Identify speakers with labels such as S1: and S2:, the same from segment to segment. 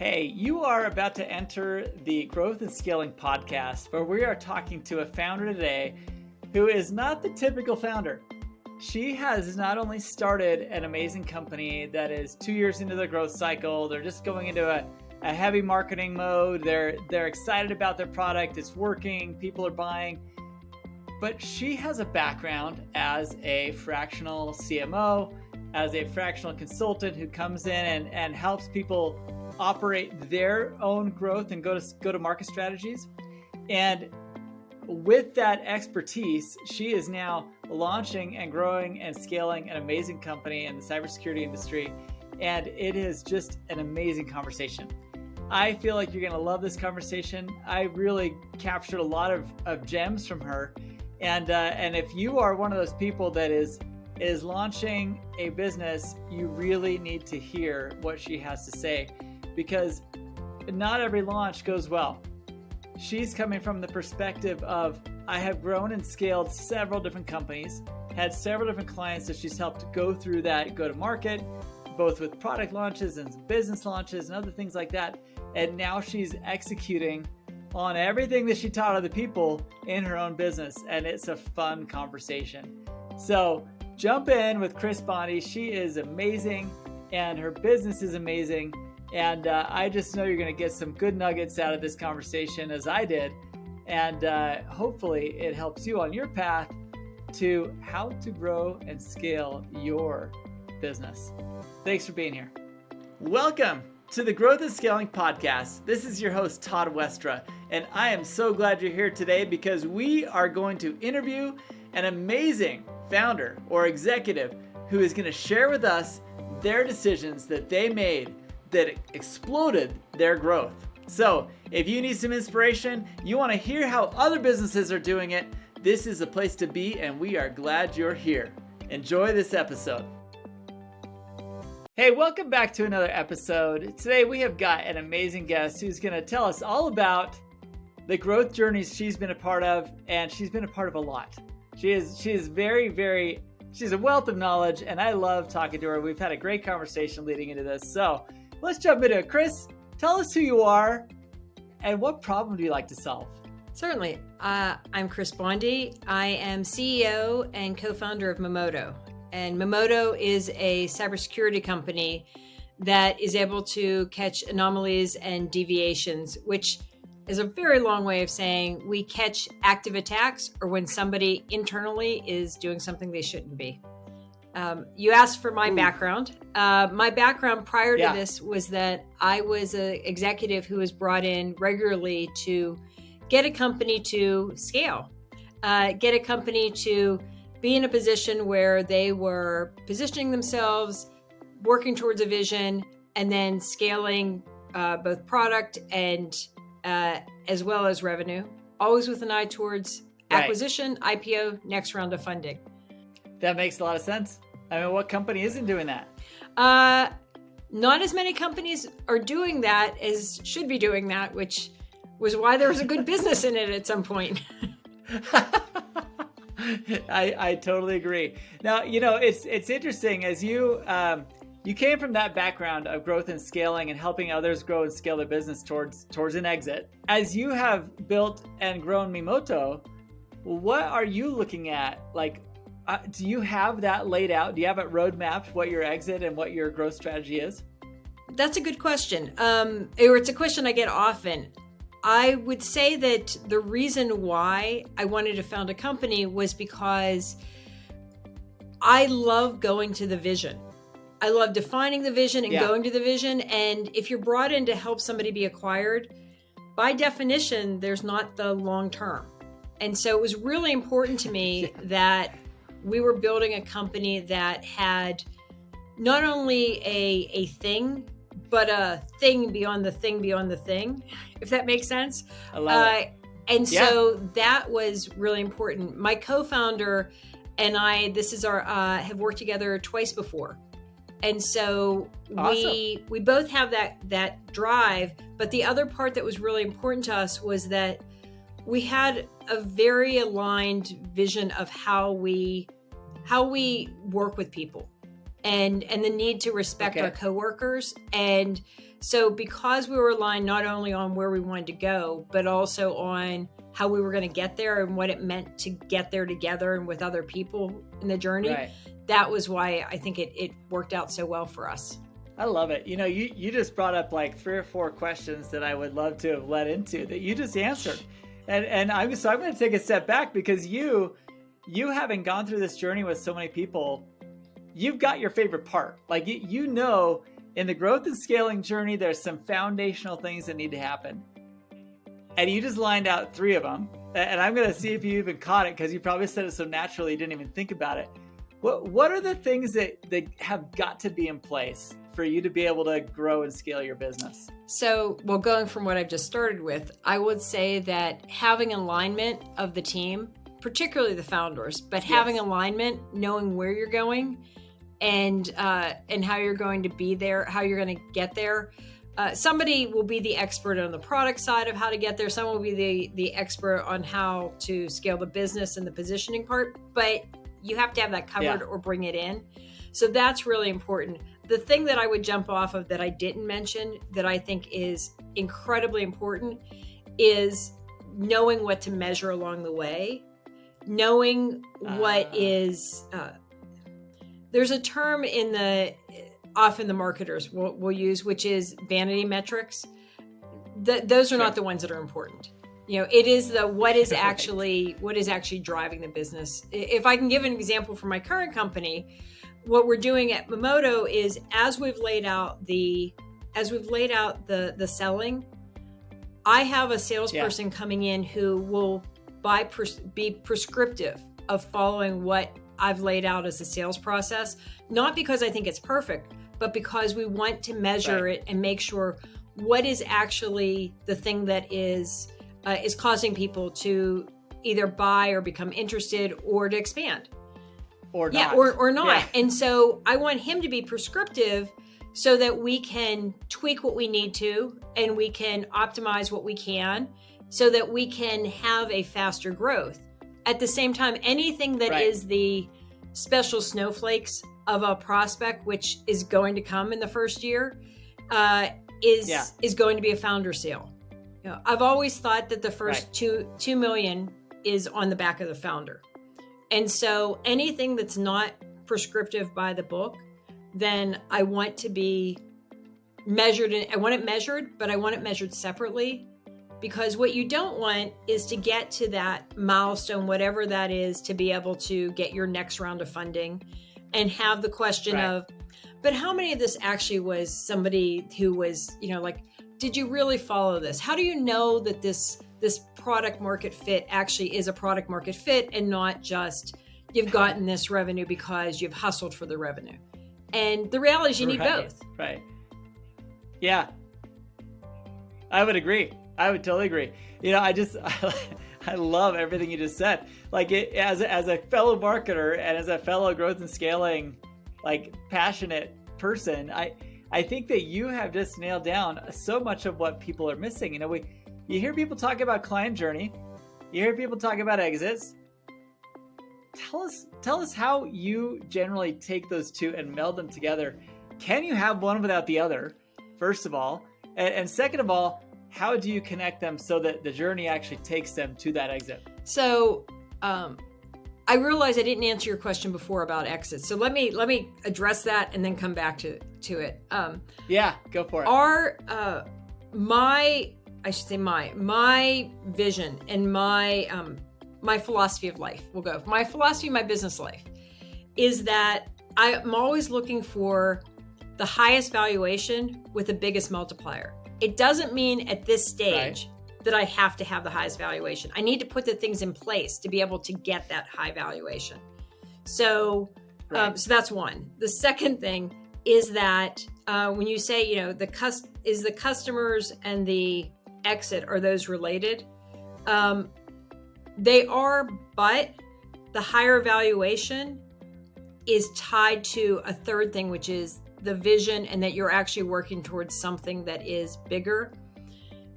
S1: Hey, you are about to enter the Growth and Scaling podcast, where we are talking to a founder today who is not the typical founder. She has not only started an amazing company that is 2 years into their growth cycle, they're just going into a heavy marketing mode, they're excited about their product, it's working, people are buying, but she has a background as a fractional CMO, as a fractional consultant who comes in and helps people operate their own growth and go to market strategies. And with that expertise, she is now launching and growing and scaling an amazing company in the cybersecurity industry. And it is just an amazing conversation. I feel like you're going to love this conversation. I really captured a lot of gems from her. And if you are one of those people that is launching a business, you really need to hear what she has to say, because not every launch goes well. She's coming from the perspective of, I have grown and scaled several different companies, had several different clients that she's helped go through that go to market, both with product launches and business launches and other things like that. And now she's executing on everything that she taught other people in her own business. And it's a fun conversation. So jump in with Kris Bondi. She is amazing and her business is amazing. And I just know you're going to get some good nuggets out of this conversation, as I did. And hopefully it helps you on your path to how to grow and scale your business. Thanks for being here. Welcome to the Growth and Scaling podcast. This is your host, Todd Westra. And I am so glad you're here today, because we are going to interview an amazing founder or executive who is going to share with us their decisions that they made that exploded their growth. So if you need some inspiration, you want to hear how other businesses are doing it, this is the place to be, and we are glad you're here. Enjoy this episode. Hey, welcome back to another episode. Today we have got an amazing guest who's going to tell us all about the growth journeys she's been a part of, and she's been a part of a lot. She is she's a wealth of knowledge, and I love talking to her. We've had a great conversation leading into this. So let's jump into it. Kris, tell us who you are and what problem do you like to solve?
S2: Certainly. I'm Kris Bondi. I am CEO and co-founder of Mimoto. And Mimoto is a cybersecurity company that is able to catch anomalies and deviations, which is a very long way of saying we catch active attacks or when somebody internally is doing something they shouldn't be. You asked for my background. My background prior to this was that I was an executive who was brought in regularly to get a company to scale, get a company to be in a position where they were positioning themselves, working towards a vision, and then scaling both product and as well as revenue, always with an eye towards acquisition, IPO, next round of funding.
S1: That makes a lot of sense. I mean, what company isn't doing that?
S2: Not as many companies are doing that as should be doing that, which was why there was a good business in it at some point.
S1: I totally agree. Now, it's interesting, as you came from that background of growth and scaling and helping others grow and scale their business towards an exit. As you have built and grown Mimoto, what are you looking at? Do you have that laid out? Do you have it roadmapped, what your exit and what your growth strategy is?
S2: That's a good question. It's a question I get often. I would say that the reason why I wanted to found a company was because I love going to the vision. I love defining the vision and going to the vision. And if you're brought in to help somebody be acquired, by definition, there's not the long term. And so it was really important to me that we were building a company that had not only a thing, but a thing beyond the thing beyond the thing, if that makes sense.
S1: I love it.
S2: And so that was really important. My co-founder and I, have worked together twice before. And so we both have that drive. But the other part that was really important to us was that we had a very aligned vision of how we work with people. and the need to respect our coworkers. And so because we were aligned not only on where we wanted to go, but also on how we were going to get there and what it meant to get there together and with other people in the journey, that was why I think it worked out so well for us.
S1: I love it. You just brought up like 3 or 4 questions that I would love to have led into that you just answered. And I'm going to take a step back, because you having gone through this journey with so many people, you've got your favorite part. Like, in the growth and scaling journey, there's some foundational things that need to happen. And you just lined out 3 of them. And I'm going to see if you even caught it, because you probably said it so naturally you didn't even think about it. What are the things that have got to be in place for you to be able to grow and scale your business?
S2: So, well, going from what I've just started with, I would say that having alignment of the team, particularly the founders, but having alignment, knowing where you're going and how you're going to be there, how you're going to get there. Somebody will be the expert on the product side of how to get there. Someone will be the expert on how to scale the business and the positioning part, but you have to have that covered or bring it in. So that's really important. The thing that I would jump off of that I didn't mention that I think is incredibly important is knowing what to measure along the way, knowing what is, there's a term often the marketers will use, which is vanity metrics. Those are not the ones that are important. It is what is actually driving the business. If I can give an example from my current company, what we're doing at Mimoto is as we've laid out the selling, I have a salesperson coming in who will be prescriptive of following what I've laid out as a sales process, not because I think it's perfect, but because we want to measure it and make sure what is actually the thing that is causing people to either buy or become interested or to expand.
S1: Or not.
S2: Yeah, or not. Yeah. And so I want him to be prescriptive so that we can tweak what we need to and we can optimize what we can so that we can have a faster growth. At the same time, anything that is the special snowflakes of a prospect, which is going to come in the first year, is going to be a founder sale. I've always thought that the first $2 million is on the back of the founder. And so anything that's not prescriptive by the book, then I want to be measured. I want it measured, but I want it measured separately, because what you don't want is to get to that milestone, whatever that is, to be able to get your next round of funding and have the question of, but how many of this actually was somebody who was, did you really follow this? How do you know that this product market fit actually is a product market fit and not just you've gotten this revenue because you've hustled for the revenue? And the reality is you need both.
S1: Right. Yeah. I would agree. I would totally agree. I love everything you just said. As a fellow marketer and as a fellow growth and scaling, passionate person, I think that you have just nailed down so much of what people are missing. You hear people talk about client journey, you hear people talk about exits. Tell us how you generally take those two and meld them together. Can you have one without the other, first of all? And second of all, how do you connect them so that the journey actually takes them to that exit?
S2: So I realize I didn't answer your question before about exits. So let me address that and then come back to it.
S1: Yeah, go for it.
S2: My vision and my philosophy of life, my philosophy of my business life is that I'm always looking for the highest valuation with the biggest multiplier. It doesn't mean at this stage that I have to have the highest valuation. I need to put the things in place to be able to get that high valuation. So that's one. The second thing is that when you say, is the customers and the exit, are those related? They are, but the higher valuation is tied to a third thing, which is the vision and that you're actually working towards something that is bigger.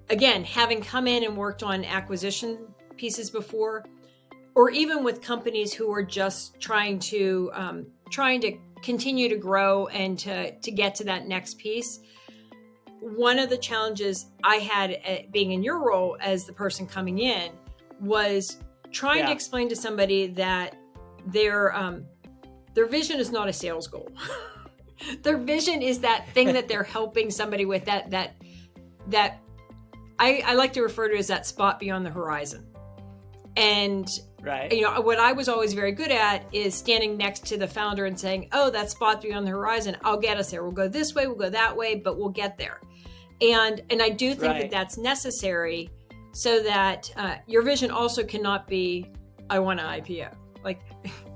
S2: Again, having come in and worked on acquisition pieces before, or even with companies who are just trying to continue to grow and to get to that next piece. One of the challenges I had at being in your role as the person coming in was trying to explain to somebody that their vision is not a sales goal. Their vision is that thing that they're helping somebody with, that I like to refer to as that spot beyond the horizon. And what I was always very good at is standing next to the founder and saying, oh, that spot beyond the horizon, I'll get us there. We'll go this way, we'll go that way, but we'll get there. And I do think that that's necessary so that your vision also cannot be, I want an IPO. Like,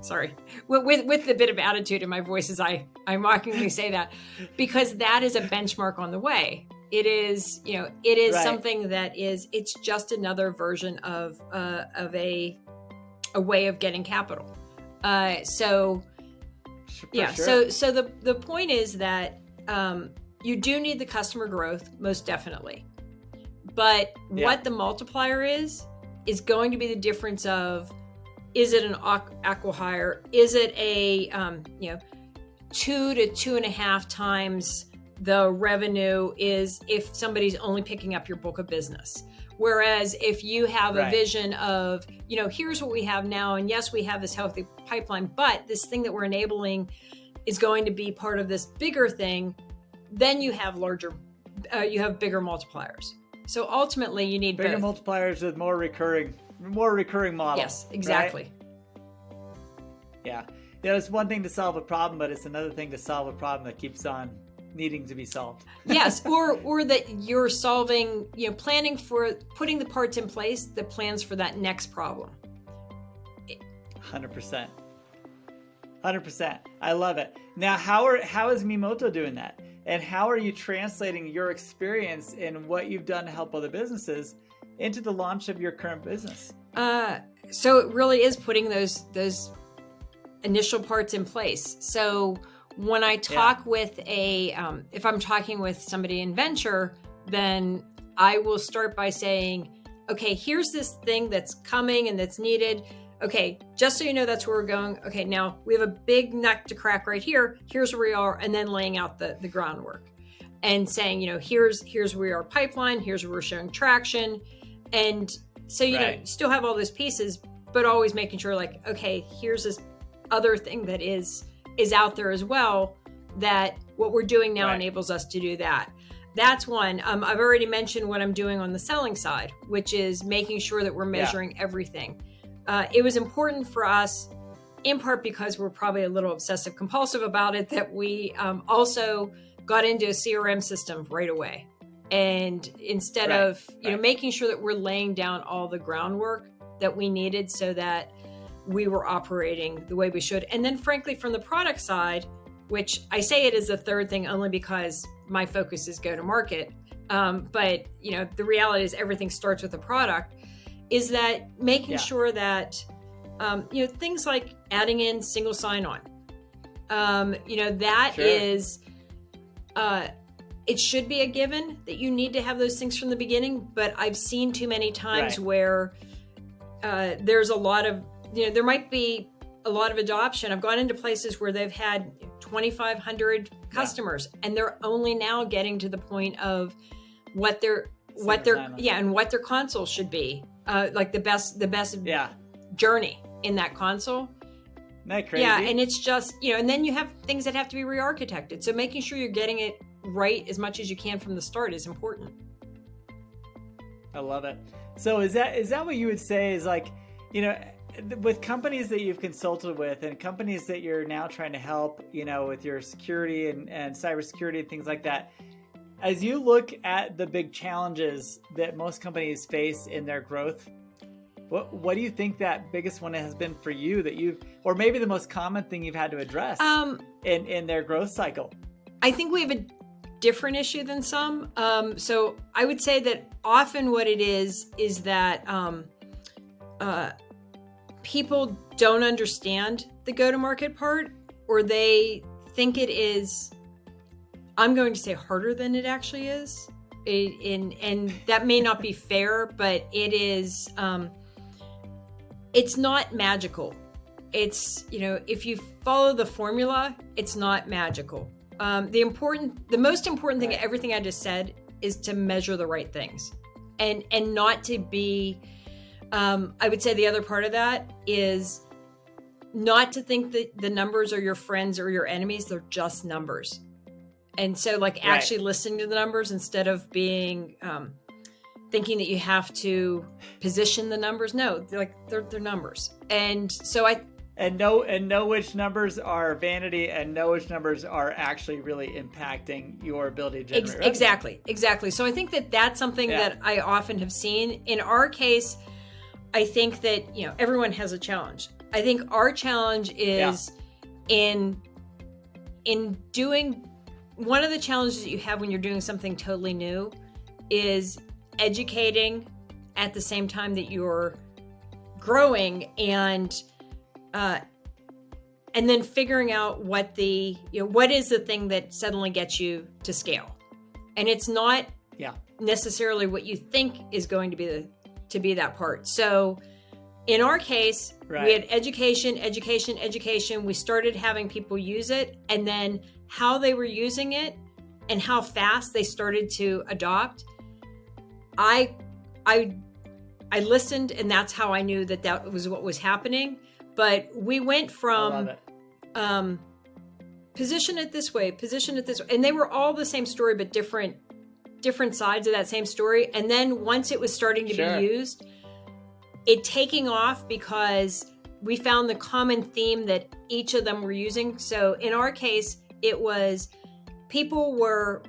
S2: sorry, with the bit of attitude in my voice as I mockingly say that, because that is a benchmark on the way. It is, something that it's just another version of a way of getting capital. So the point is that you do need the customer growth, most definitely. But what the multiplier is going to be the difference of, is it an acqui-hire? Is it a 2 to 2.5 times the revenue is if somebody's only picking up your book of business? Whereas if you have a vision of, here's what we have now, and yes, we have this healthy pipeline, but this thing that we're enabling is going to be part of this bigger thing, then you have bigger multipliers. So ultimately you need
S1: bigger
S2: both.
S1: multipliers with more recurring model.
S2: Yes, exactly.
S1: Right? Yeah. It's one thing to solve a problem, but it's another thing to solve a problem that keeps on needing to be solved.
S2: Yes, or that you're solving, planning for putting the parts in place that plans for that next problem.
S1: 100%. I love it. Now, how is Mimoto doing that? And how are you translating your experience in what you've done to help other businesses into the launch of your current business?
S2: So it really is putting those initial parts in place. So when I talk with if I'm talking with somebody in venture, then I will start by saying, okay, here's this thing that's coming and that's needed. Okay, just so you know, that's where we're going. Okay, now we have a big nut to crack right here. Here's where we are, and then laying out the groundwork and saying, here's where we are pipeline. Here's where we're showing traction, and so you still have all those pieces, but always making sure, like, okay, here's this other thing that is out there as well. That what we're doing now enables us to do that. That's one. I've already mentioned what I'm doing on the selling side, which is making sure that we're measuring everything. It was important for us, in part because we're probably a little obsessive compulsive about it, that we also got into a CRM system right away. And instead of making sure that we're laying down all the groundwork that we needed so that we were operating the way we should. And then frankly, from the product side, which I say it is the third thing only because my focus is go to market. But the reality is everything starts with the product. Is that making sure that, things like adding in single sign-on, is, it should be a given that you need to have those things from the beginning, but I've seen too many times where there's a lot of, there might be a lot of adoption. I've gone into places where they've had 2,500 customers and they're only now getting to the point of what their console should be. Like the best journey in that console.
S1: Isn't that crazy?
S2: Yeah, and it's just, and then you have things that have to be re-architected. So making sure you're getting it right as much as you can from the start is important.
S1: I love it. So is that what you would say is like, with companies that you've consulted with and companies that you're now trying to help, with your security and cybersecurity and things like that, as you look at the big challenges that most companies face in their growth, what do you think that biggest one has been for you or maybe the most common thing you've had to address in their growth cycle?
S2: I think we have a different issue than some. So I would say that often what it is that people don't understand the go-to-market part, or they think it is, I'm going to say, harder than it actually is. And that may not be fair, but it is, it's not magical. it's, if you follow the formula, it's not magical. The most important thing, everything I just said, is to measure the right things, and not to be, I would say the other part of that is not to think that the numbers are your friends or your enemies. They're just numbers. And so actually listening to the numbers instead of being, thinking that you have to position the numbers. No, they're numbers. And so
S1: know which numbers are vanity and know which numbers are actually really impacting your ability to generate revenue.
S2: Exactly. So I think that that's something that I often have seen. In our case, I think that, everyone has a challenge. I think our challenge is in doing, one of the challenges that you have when you're doing something totally new is educating at the same time that you're growing, and then figuring out what what is the thing that suddenly gets you to scale. And it's not necessarily what you think is going to be that part. So in our case, we had education. We started having people use it, and then how they were using it and how fast they started to adopt. I listened, and that's how I knew that was what was happening. But we went from position it this way, and they were all the same story, but different sides of that same story. And then once it was starting to be used, it taking off because we found the common theme that each of them were using. So in our case, it was people were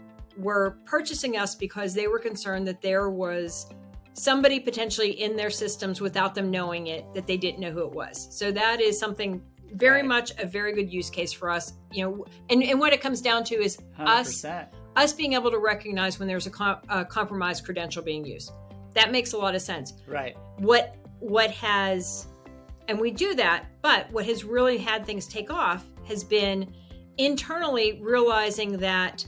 S2: purchasing us because they were concerned that there was somebody potentially in their systems without them knowing it, that they didn't know who it was. So that is something very much a very good use case for us, and what it comes down to is
S1: 100%.
S2: us being able to recognize when there's a compromised credential being used. That makes a lot of sense.
S1: Right.
S2: And we do that, but what has really had things take off has been internally realizing that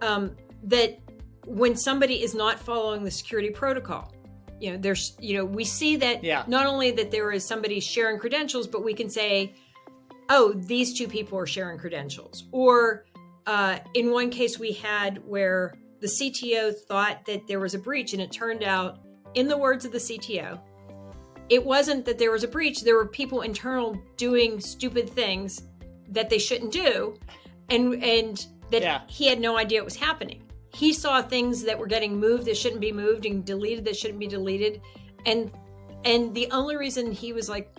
S2: that when somebody is not following the security protocol, we see that not only that there is somebody sharing credentials, but we can say, oh, these two people are sharing credentials. Or in one case we had where the CTO thought that there was a breach, and it turned out, in the words of the CTO, it wasn't that there was a breach. There were people internal doing stupid things that they shouldn't do, and that he had no idea it was happening. He saw things that were getting moved that shouldn't be moved and deleted that shouldn't be deleted. And the only reason he was like,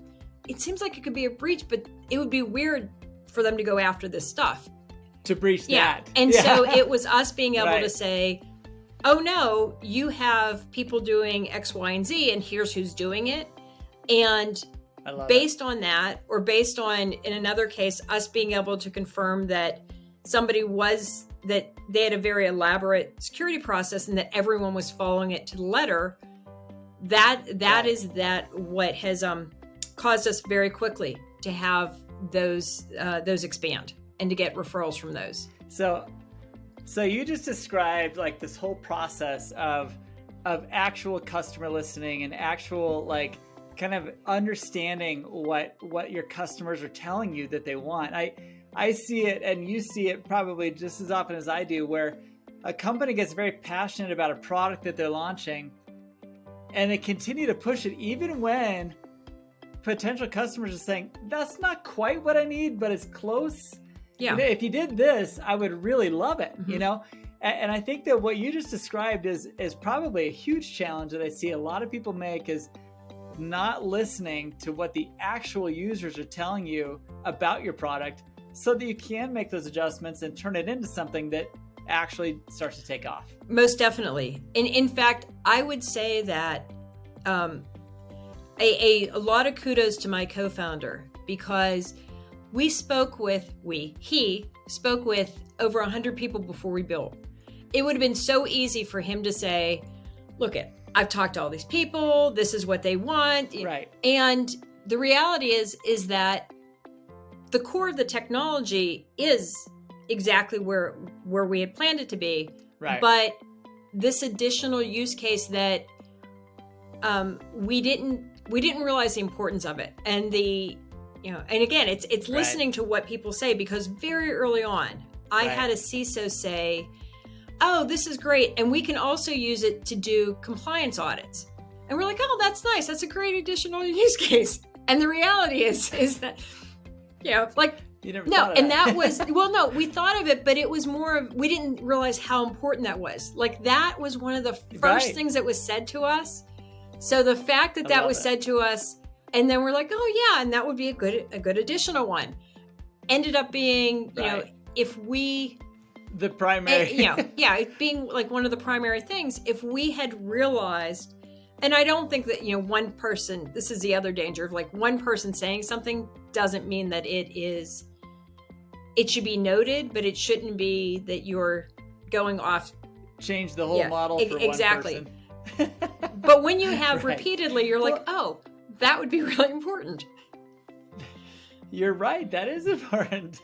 S2: it seems like it could be a breach, but it would be weird for them to go after this stuff.
S1: To breach that.
S2: And so it was us being able to say, oh no, you have people doing X, Y, and Z, and here's who's doing it. And based on that, or based on, in another case, us being able to confirm that that they had a very elaborate security process and that everyone was following it to the letter, that is what has caused us very quickly to have those expand and to get referrals from those.
S1: So you just described this whole process of actual customer listening and actual kind of understanding what your customers are telling you that they want. I see it, and you see it probably just as often as I do, where a company gets very passionate about a product that they're launching, and they continue to push it even when potential customers are saying, that's not quite what I need, but it's close. Yeah. If you did this, I would really love it, And I think that what you just described is probably a huge challenge that I see a lot of people make, is not listening to what the actual users are telling you about your product, so that you can make those adjustments and turn it into something that actually starts to take off.
S2: Most definitely. And in fact, I would say that a lot of kudos to my co-founder, because he spoke with over 100 people before we built. It would have been so easy for him to say, look, I've talked to all these people, this is what they want.
S1: Right.
S2: And the reality is that the core of the technology is exactly where we had planned it to be.
S1: Right.
S2: But this additional use case that we didn't realize the importance of it, and the and again, it's listening to what people say, because very early on, I had a CISO say, "Oh, this is great. And we can also use it to do compliance audits." And we're like, "Oh, that's nice. That's a great additional use case." And the reality is that, like,
S1: you never
S2: no, and that was, well, no, we thought of it, but it was more of, we didn't realize how important that was. Like, that was one of the first things that was said to us. So the fact that was said to us, and then we're like, "Oh yeah, and that would be a good additional one," ended up being, if we,
S1: the primary,
S2: being like one of the primary things, if we had realized. And I don't think that, one person, this is the other danger of, like, one person saying something doesn't mean that it should be noted, but it shouldn't be that you're going off.
S1: Change the whole model for
S2: exactly.
S1: one person.
S2: But when you have repeatedly, you're like, "Oh, that would be really important."
S1: You're right. That is important.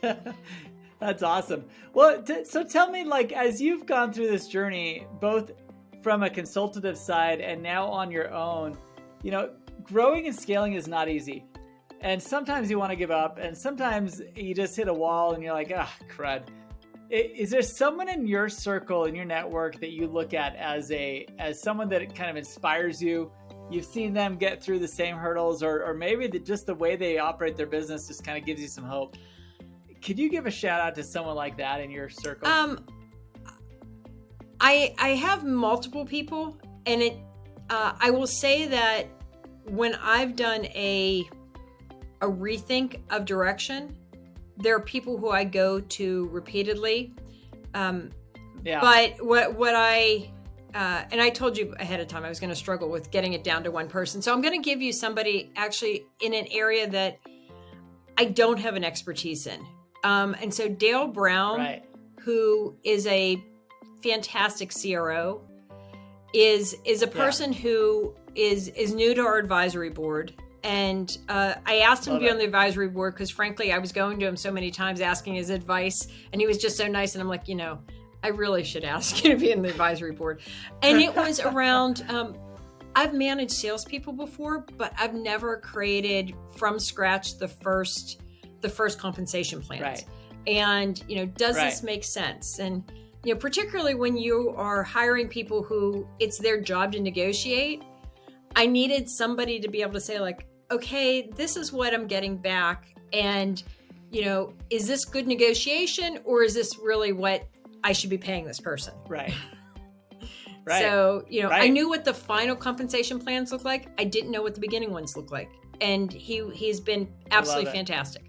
S1: That's awesome. Well, so tell me, like, as you've gone through this journey, both from a consultative side and now on your own, growing and scaling is not easy. And sometimes you want to give up, and sometimes you just hit a wall and you're like, crud. Is there someone in your circle, in your network, that you look at as someone that kind of inspires you? You've seen them get through the same hurdles, or maybe just the way they operate their business just kind of gives you some hope. Could you give a shout out to someone like that in your circle?
S2: I have multiple people, and I will say that when I've done a rethink of direction, there are people who I go to repeatedly. But what I and I told you ahead of time I was going to struggle with getting it down to one person. So I'm going to give you somebody actually in an area that I don't have an expertise in. And so Dale Brown, who is a fantastic CRO, is a person who is new to our advisory board. And I asked him to be on the advisory board because, frankly, I was going to him so many times asking his advice, and he was just so nice. And I'm like, I really should ask you to be in the advisory board. And it was around, I've managed salespeople before, but I've never created from scratch the first compensation plans.
S1: Right.
S2: And, does this make sense? And, particularly when you are hiring people who it's their job to negotiate, I needed somebody to be able to say, like, okay, this is what I'm getting back. And, is this good negotiation, or is this really what I should be paying this person?
S1: Right.
S2: So, I knew what the final compensation plans look like. I didn't know what the beginning ones look like. And he's been absolutely fantastic.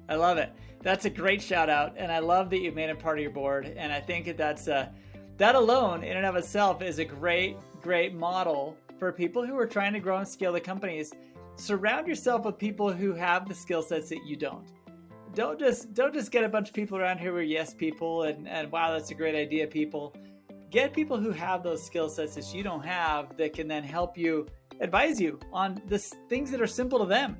S1: I love it. That's a great shout out. And I love that you made it part of your board. And I think that alone in and of itself is a great model for people who are trying to grow and scale the companies. Surround yourself with people who have the skill sets that you don't. Don't just get a bunch of people around here who are yes people and wow, that's a great idea people. Get people who have those skill sets that you don't have that can then help you, advise you on the things that are simple to them,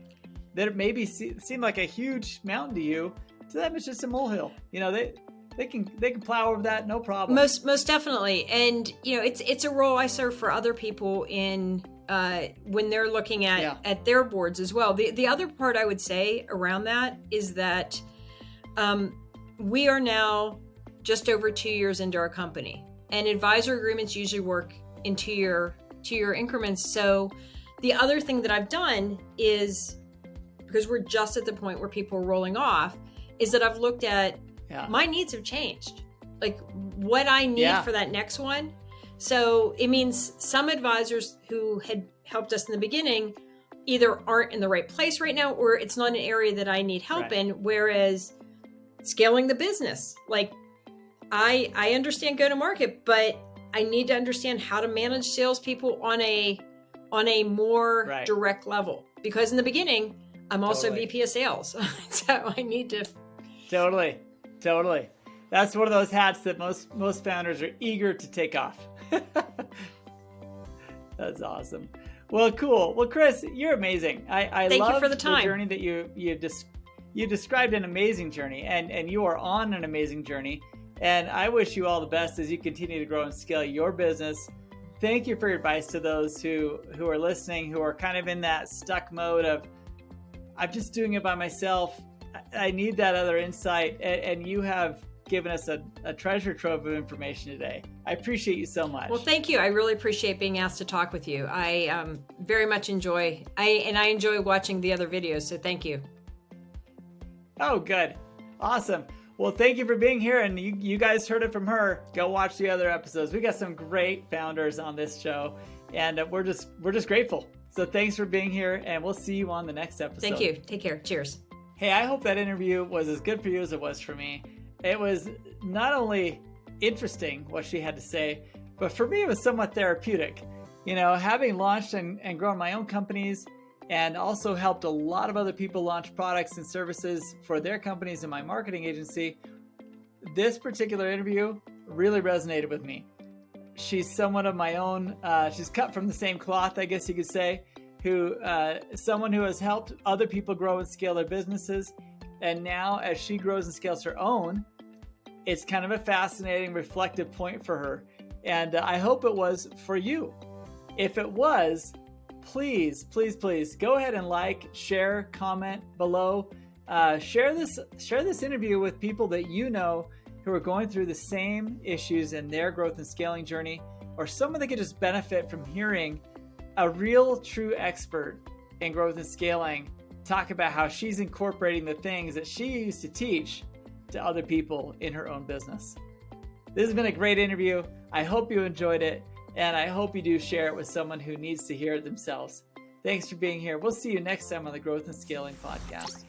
S1: that maybe seem like a huge mountain to you. To them, it's just a molehill. They can plow over that, no problem.
S2: Most definitely. And it's a role I serve for other people in when they're looking at their boards as well. The other part I would say around that is that we are now just over 2 years into our company, and advisor agreements usually work in 2 year increments. So the other thing that I've done is, because we're just at the point where people are rolling off, is that I've looked at my needs have changed, like what I need for that next one. So it means some advisors who had helped us in the beginning either aren't in the right place right now, or it's not an area that I need help in. Whereas scaling the business, like I understand go to market, but I need to understand how to manage salespeople on a more direct level, because in the beginning, I'm also VP of sales. So I need to. Totally.
S1: That's one of those hats that most founders are eager to take off. That's awesome. Well, cool. Well, Kris, you're amazing. I
S2: Thank
S1: love
S2: you for the time.
S1: Journey that you described, an amazing journey, and you are on an amazing journey. And I wish you all the best as you continue to grow and scale your business. Thank you for your advice to those who are listening, who are kind of in that stuck mode of, I'm just doing it by myself. I need that other insight. And you have given us a treasure trove of information today. I appreciate you so much.
S2: Well, thank you. I really appreciate being asked to talk with you. I very much enjoy, I enjoy watching the other videos. So thank you.
S1: Oh, good. Awesome. Well, thank you for being here. And you guys heard it from her. Go watch the other episodes. We got some great founders on this show, and we're just grateful. So thanks for being here, and we'll see you on the next episode.
S2: Thank you. Take care. Cheers.
S1: Hey, I hope that interview was as good for you as it was for me. It was not only interesting what she had to say, but for me, it was somewhat therapeutic. You know, having launched and grown my own companies and also helped a lot of other people launch products and services for their companies in my marketing agency, this particular interview really resonated with me. She's someone of my own, she's cut from the same cloth, I guess you could say, someone who has helped other people grow and scale their businesses. And now as she grows and scales her own, it's kind of a fascinating, reflective point for her. And I hope it was for you. If it was, please go ahead and like, share, comment below. Share this interview with people that you know who are going through the same issues in their growth and scaling journey, or someone that could just benefit from hearing a real, true expert in growth and scaling talk about how she's incorporating the things that she used to teach to other people in her own business. This has been a great interview. I hope you enjoyed it, and I hope you do share it with someone who needs to hear it themselves. Thanks for being here. We'll see you next time on the Growth and Scaling Podcast.